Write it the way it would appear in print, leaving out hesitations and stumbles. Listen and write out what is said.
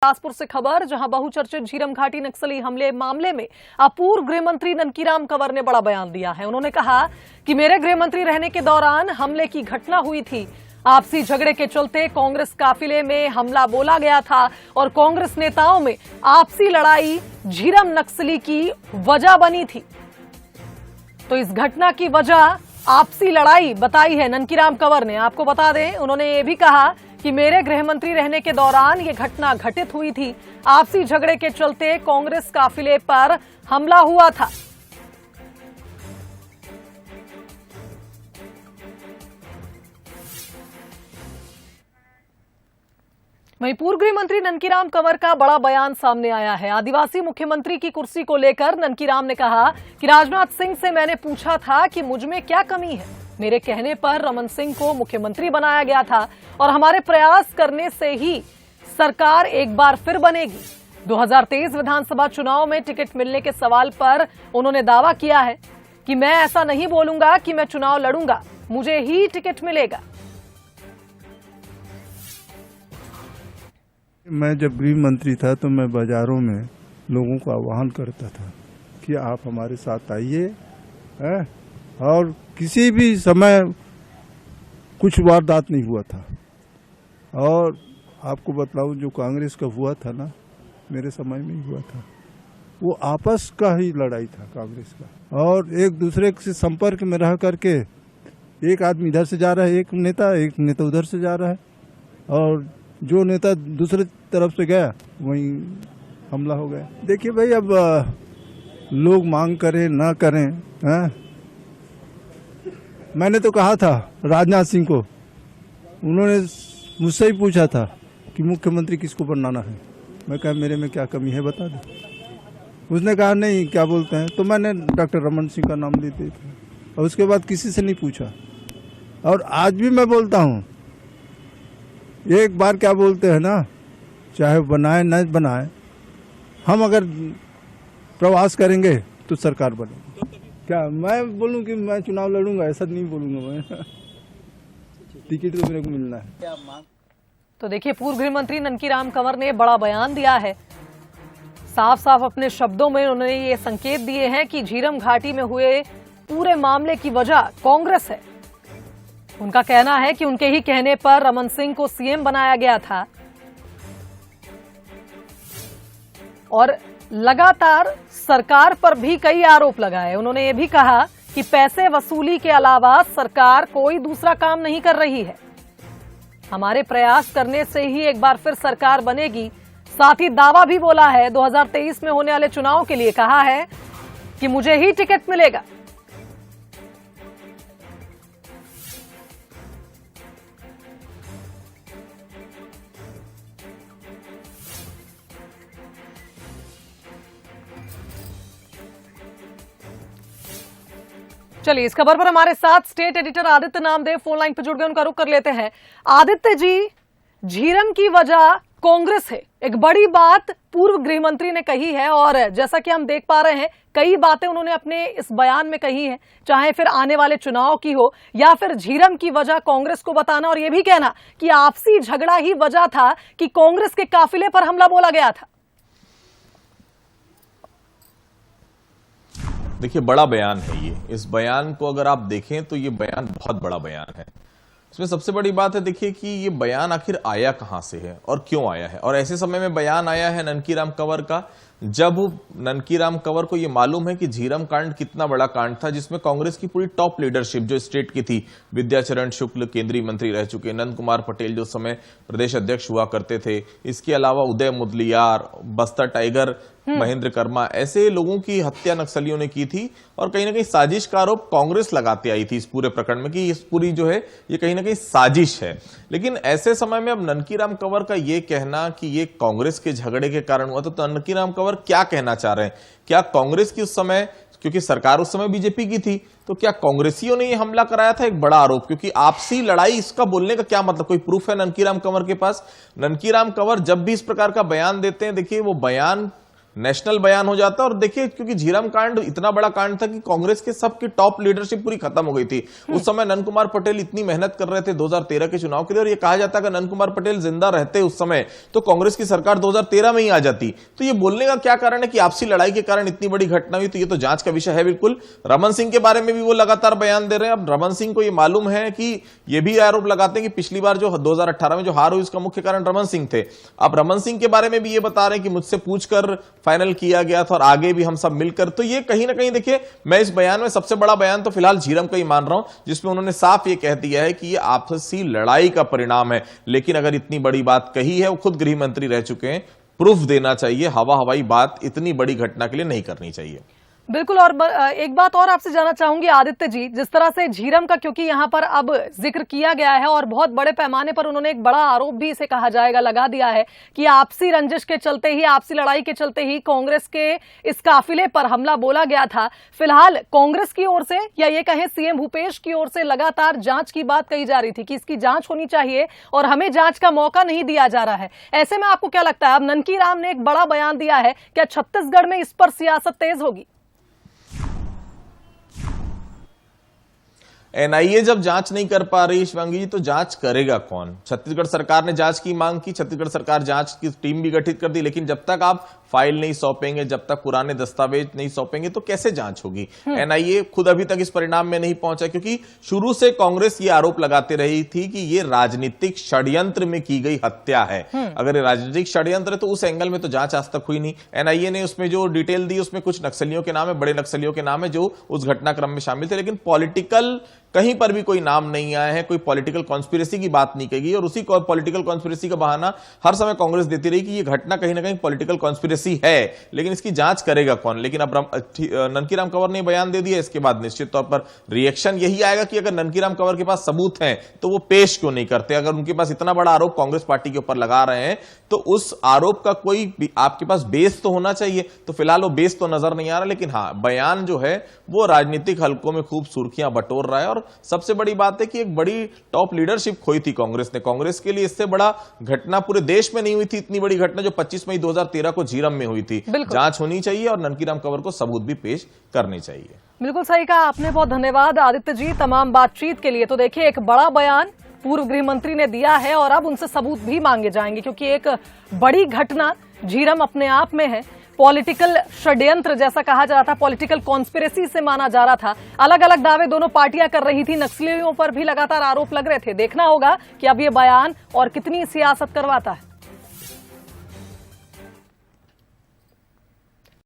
बिलासपुर से खबर, जहां बहुचर्चित झीरम घाटी नक्सली हमले मामले में पूर्व गृह मंत्री ननकीराम कंवर ने बड़ा बयान दिया है। उन्होंने कहा कि मेरे गृह मंत्री रहने के दौरान हमले की घटना हुई थी। आपसी झगड़े के चलते कांग्रेस काफिले में हमला बोला गया था और कांग्रेस नेताओं में आपसी लड़ाई झीरम नक्सली की वजह बनी थी। तो इस घटना की वजह आपसी लड़ाई बताई है ननकीराम कंवर ने। आपको बता दें, उन्होंने ये भी कहा कि मेरे गृह मंत्री रहने के दौरान ये घटना घटित हुई थी। आपसी झगड़े के चलते कांग्रेस काफिले पर हमला हुआ था। वहीं पूर्व गृह मंत्री ननकीराम कंवर का बड़ा बयान सामने आया है। आदिवासी मुख्यमंत्री की कुर्सी को लेकर ननकीराम ने कहा कि राजनाथ सिंह से मैंने पूछा था कि मुझ में क्या कमी है। मेरे कहने पर रमन सिंह को मुख्यमंत्री बनाया गया था और हमारे प्रयास करने से ही सरकार एक बार फिर बनेगी। 2023 विधानसभा चुनाव में टिकट मिलने के सवाल पर उन्होंने दावा किया है कि मैं ऐसा नहीं बोलूंगा कि मैं चुनाव लड़ूंगा, मुझे ही टिकट मिलेगा। मैं जब गृह मंत्री था तो मैं बाजारों में लोगों को आह्वान करता था कि आप हमारे साथ आइए, और किसी भी समय कुछ वारदात नहीं हुआ था। और आपको बतलाऊं, जो कांग्रेस का हुआ था ना, मेरे समय में ही हुआ था। वो आपस का ही लड़ाई था कांग्रेस का, और एक दूसरे से संपर्क में रह करके एक आदमी इधर से जा रहा है, एक नेता उधर से जा रहा है, और जो नेता दूसरे तरफ से गया वहीं हमला हो गया। देखिए भाई, अब लोग मांग करें ना करें, मैंने तो कहा था राजनाथ सिंह को, उन्होंने मुझसे ही पूछा था कि मुख्यमंत्री किसको बनाना है। मैं कहा मेरे में क्या कमी है बता दो। उसने कहा नहीं, क्या बोलते हैं, तो मैंने डॉक्टर रमन सिंह का नाम ले दिया था, और उसके बाद किसी से नहीं पूछा। और आज भी मैं बोलता हूँ, एक बार क्या बोलते हैं ना, चाहे बनाए न बनाए, हम अगर प्रवास करेंगे तो सरकार बनेगी। क्या मैं बोलूं कि मैं चुनाव लड़ूंगा? ऐसा नहीं बोलूंगा मैं। टिकट तो मेरे को मिलना है। तो देखिए, पूर्व गृह मंत्री ननकीराम कंवर ने बड़ा बयान दिया है। साफ साफ अपने शब्दों में उन्होंने ये संकेत दिए हैं कि झीरम घाटी में हुए पूरे मामले की वजह कांग्रेस है। उनका कहना है कि उनके ही कहने पर रमन सिंह को सीएम बनाया गया था, और लगातार सरकार पर भी कई आरोप लगाए। उन्होंने ये भी कहा कि पैसे वसूली के अलावा सरकार कोई दूसरा काम नहीं कर रही है। हमारे प्रयास करने से ही एक बार फिर सरकार बनेगी। साथ ही दावा भी बोला है 2023 में होने वाले चुनाव के लिए, कहा है कि मुझे ही टिकट मिलेगा। चलिए, इस खबर पर हमारे साथ state editor Aditya Namdev phone line पर जुड़ गए, उनका रुख कर लेते हैं। आदित्य जी, झीरम की वजह कांग्रेस है, एक बड़ी बात पूर्व गृह मंत्री ने कही है, और जैसा कि हम देख पा रहे हैं कई बातें उन्होंने अपने इस बयान में कही हैं, चाहे फिर आने वाले चुनाव की हो या फिर झीरम की वजह कांग्रेस को बताना, और यह भी कहना कि आपसी झगड़ा ही वजह था कि कांग्रेस के काफिले पर हमला बोला गया था। देखिए, बड़ा बयान है ये। इस बयान को अगर आप देखें तो ये बयान बहुत बड़ा बयान है। इसमें सबसे बड़ी बात है, देखिए कि ये बयान आखिर आया कहां से है और क्यों आया है। और ऐसे समय में बयान आया है ननकीराम कंवर का, जब ननकीराम कंवर को ये मालूम है कि झीरम कांड कितना बड़ा कांड था, जिसमें कांग्रेस की पूरी टॉप लीडरशिप जो स्टेट की थी, विद्याचरण शुक्ल केंद्रीय मंत्री रह चुके, नंद कुमार पटेल जो समय प्रदेश अध्यक्ष हुआ करते थे, इसके अलावा उदय मुदलियार, बस्तर टाइगर महेंद्र कर्मा, ऐसे लोगों की हत्या नक्सलियों ने की थी। और कहीं ना कहीं साजिश का आरोप कांग्रेस लगाती आई थी इस पूरे प्रकरण में कि इस पूरी जो है ये कहीं ना कहीं साजिश है। लेकिन ऐसे समय में अब ननकीराम कंवर का ये कहना कि ये कांग्रेस के झगड़े के कारण हुआ, तो ननकीराम कंवर क्या कहना चाह रहे हैं? क्या कांग्रेस की उस समय, क्योंकि सरकार उस समय बीजेपी की थी, तो क्या कांग्रेसियों ने ये हमला कराया था? एक बड़ा आरोप, क्योंकि आपसी लड़ाई, इसका बोलने का क्या मतलब? कोई प्रूफ है ननकीराम कंवर के पास? ननकीराम कंवर जब भी इस प्रकार का बयान देते हैं, देखिए वो बयान नेशनल बयान हो जाता। और देखिए, क्योंकि झीरम कांड इतना बड़ा कांड था कि कांग्रेस के सबकी टॉप लीडरशिप पूरी खत्म हो गई थी। उस समय नंद कुमार पटेल इतनी मेहनत कर रहे थे 2013 के चुनाव के लिए, और ये कहा जाता कि नंद कुमार पटेल जिंदा रहते उस समय तो कांग्रेस की सरकार 2013 में ही आ जाती। तो ये बोलने का क्या कारण है कि आपसी लड़ाई के कारण इतनी बड़ी घटना हुई? तो ये तो जांच का विषय है बिल्कुल। रमन सिंह के बारे में भी वो लगातार बयान दे रहे हैं। अब रमन सिंह को ये मालूम है कि ये भी आरोप लगाते हैं कि पिछली बार जो 2018 में जो हार हुई उसका मुख्य कारण रमन सिंह थे। अब रमन सिंह के बारे में भी ये बता रहे हैं कि मुझसे पूछकर फाइनल किया गया था और आगे भी हम सब मिलकर। तो ये कहीं ना कहीं देखिए, मैं इस बयान में सबसे बड़ा बयान तो फिलहाल झीरम का ही मान रहा हूं, जिसमें उन्होंने साफ ये कह दिया है कि ये आपसी लड़ाई का परिणाम है। लेकिन अगर इतनी बड़ी बात कही है, वो खुद गृह मंत्री रह चुके हैं, प्रूफ देना चाहिए। हवाई बात इतनी बड़ी घटना के लिए नहीं करनी चाहिए। बिल्कुल। और एक बात और आपसे जानना चाहूंगी आदित्य जी, जिस तरह से झीरम का क्योंकि यहाँ पर अब जिक्र किया गया है और बहुत बड़े पैमाने पर उन्होंने एक बड़ा आरोप भी इसे कहा जाएगा लगा दिया है कि आपसी रंजिश के चलते ही, आपसी लड़ाई के चलते ही कांग्रेस के इस काफिले पर हमला बोला गया था। फिलहाल कांग्रेस की ओर से या ये कहें सीएम भूपेश की ओर से लगातार जांच की बात कही जा रही थी कि इसकी जांच होनी चाहिए और हमें जांच का मौका नहीं दिया जा रहा है। ऐसे में आपको क्या लगता है, अब ननकी राम ने एक बड़ा बयान दिया है, क्या छत्तीसगढ़ में इस पर सियासत तेज होगी? एनआईए जब जांच नहीं कर पा रही शिवांगी जी, तो जांच करेगा कौन? छत्तीसगढ़ सरकार ने जांच की मांग की, छत्तीसगढ़ सरकार जांच की टीम भी गठित कर दी, लेकिन जब तक आप फाइल नहीं सौंपेंगे, जब तक पुराने दस्तावेज नहीं सौंपेंगे, तो कैसे जांच होगी? एनआईए खुद अभी तक इस परिणाम में नहीं पहुंचा, क्योंकि शुरू से कांग्रेस ये आरोप लगाते रही थी कि ये राजनीतिक षड्यंत्र में की गई हत्या है। अगर ये राजनीतिक षड्यंत्र है तो उस एंगल में तो जांच आज तक हुई नहीं। एनआईए ने उसमें जो डिटेल दी, उसमें कुछ नक्सलियों के नाम है, बड़े नक्सलियों के नाम है जो उस घटनाक्रम में शामिल थे, लेकिन पॉलिटिकल कहीं पर भी कोई नाम नहीं आया है, कोई पॉलिटिकल कॉन्स्पिरेसी की बात नहीं कही गई। और उसी पॉलिटिकल कॉन्स्पिरेसी का बहाना हर समय कांग्रेस देती रही कि ये घटना कहीं ना कहीं पॉलिटिकल कॉन्स्पिरेसी है, लेकिन इसकी जांच करेगा कौन? लेकिन अब ननकीराम कंवर ने बयान दे दिया, इसके बाद निश्चित तौर पर रिएक्शन यही आएगा कि अगर ननकीराम कंवर के पास सबूत हैं तो वो पेश क्यों नहीं करते? अगर उनके पास इतना बड़ा आरोप कांग्रेस पार्टी के ऊपर लगा रहे हैं तो उस आरोप का कोई आपके पास बेस तो होना चाहिए। तो फिलहाल वो बेस तो नजर नहीं आ रहा, लेकिन हाँ, बयान जो है वो राजनीतिक हलकों में खूब सुर्खियां बटोर रहा है। और सबसे बड़ी बात है कि एक बड़ी टॉप लीडरशिप खोई थी कांग्रेस ने। कांग्रेस के लिए इससे बड़ा घटना पूरे देश में नहीं हुई थी, इतनी बड़ी घटना जो 25 मई 2013 को झीरम में हुई थी। जांच होनी चाहिए और ननकीराम कंवर को सबूत भी पेश करने चाहिए। बिल्कुल सही कहा आपने, बहुत धन्यवाद आदित्य जी तमाम बातचीत के लिए। तो देखिए, एक बड़ा बयान पूर्व गृह मंत्री ने दिया है और अब उनसे सबूत भी मांगे जाएंगे, क्योंकि एक बड़ी घटना झीरम अपने आप में है। पॉलिटिकल षड्यंत्र जैसा कहा जा रहा था, पॉलिटिकल कॉन्स्पिरेसी से माना जा रहा था। अलग अलग दावे दोनों पार्टियां कर रही थी, नक्सलियों पर भी लगातार आरोप लग रहे थे। देखना होगा कि अब ये बयान और कितनी सियासत करवाता है।